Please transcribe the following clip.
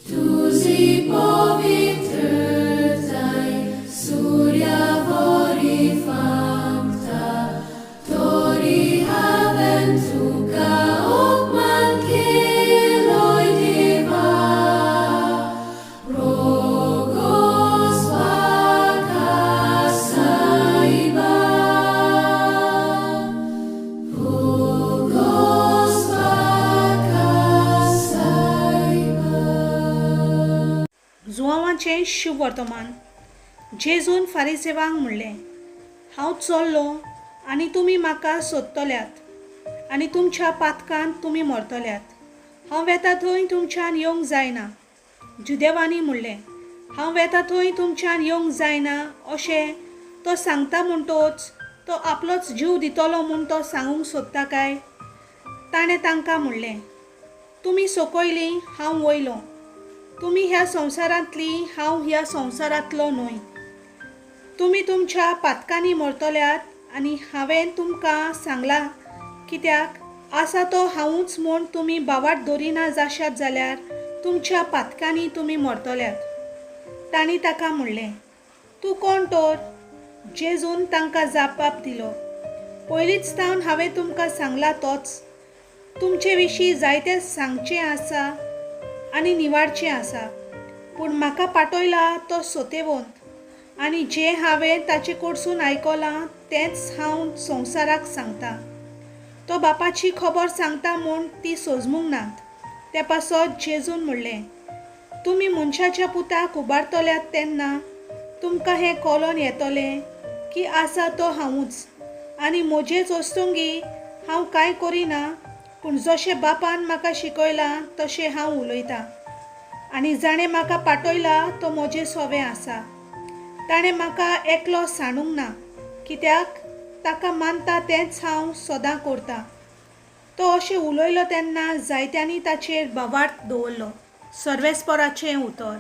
Tuzi powietraj, surya vori famta, tori haven tuka okman kiloi deva, rogos vakasaiba, rogos vakasaiba. जुवांवाचें शुभ वर्तमान. जेजून फारिसेवांक म्हणलें, हांव चल्लों आनी तुमी म्हाका सोदतल्यात आनी तुमच्या पातकांत तुमी मरतल्यात. हांव वेता थंय तुमच्यान येवंक जायना. जुदेवांनी म्हणलें, हांव वेता थंय तुमच्यान येवंक जायना अशें तो सांगता म्हणटोच तो आपलोच जीव दितलो म्हूण तो सांगूंक सोदता काय? ताणें तांकां म्हणलें, तुमी सकयलीं हांव वयलों. तुमी ह्या संवसारांतलीं, हांव ह्या संवसारांतलो न्हय. तुमी तुमच्या पातकांनी मरतल्यात आनी हांवें तुमकां सांगलां, कित्याक आसा तो हांवूच म्हूण तुमी बावाट दवरिना जाशात जाल्यार तुमच्या पातकांनी तुमी मरतल्यात. तांणी ताका म्हणलें, तूं कोण तर? जेजून तांकां जापाप दिलो, पयलींच सावन हांवें तुमकां सांगलां तोच. तुमचे विशीं जायतें सांगचें आसा आनी निवाडचें आसा, पूण म्हाका पाठयला तो सोतेवंत आनी जें हांवें ताचे कडसून आयकलां तेंच हांव संवसाराक सांगतां. तो बापाची खबर सांगता म्हूण ती सोजमूंक नात. ते पासत जेजून म्हणलें, तुमी मनशाच्या पुताक उबारतल्यात तेन्ना तुमकां हें कळोन येतलें की आसा तो हांवूच आनी म्हजेच वस्तुंगी हांव कांय करिना, पूण जशें बापान म्हाका शिकयलां तशें हांव उलयतां. आनी जाणें म्हाका पाठयला तो म्हजे सोबे आसा. ताणें म्हाका एकलो सांडूंक ना, कित्याक ताका मानता तेंच हांव सदां करतां. तो अशें उलयलो तेन्ना जायत्यांनी ताचेर बावाट दवरलो. सर्वेस्पराचें उतर.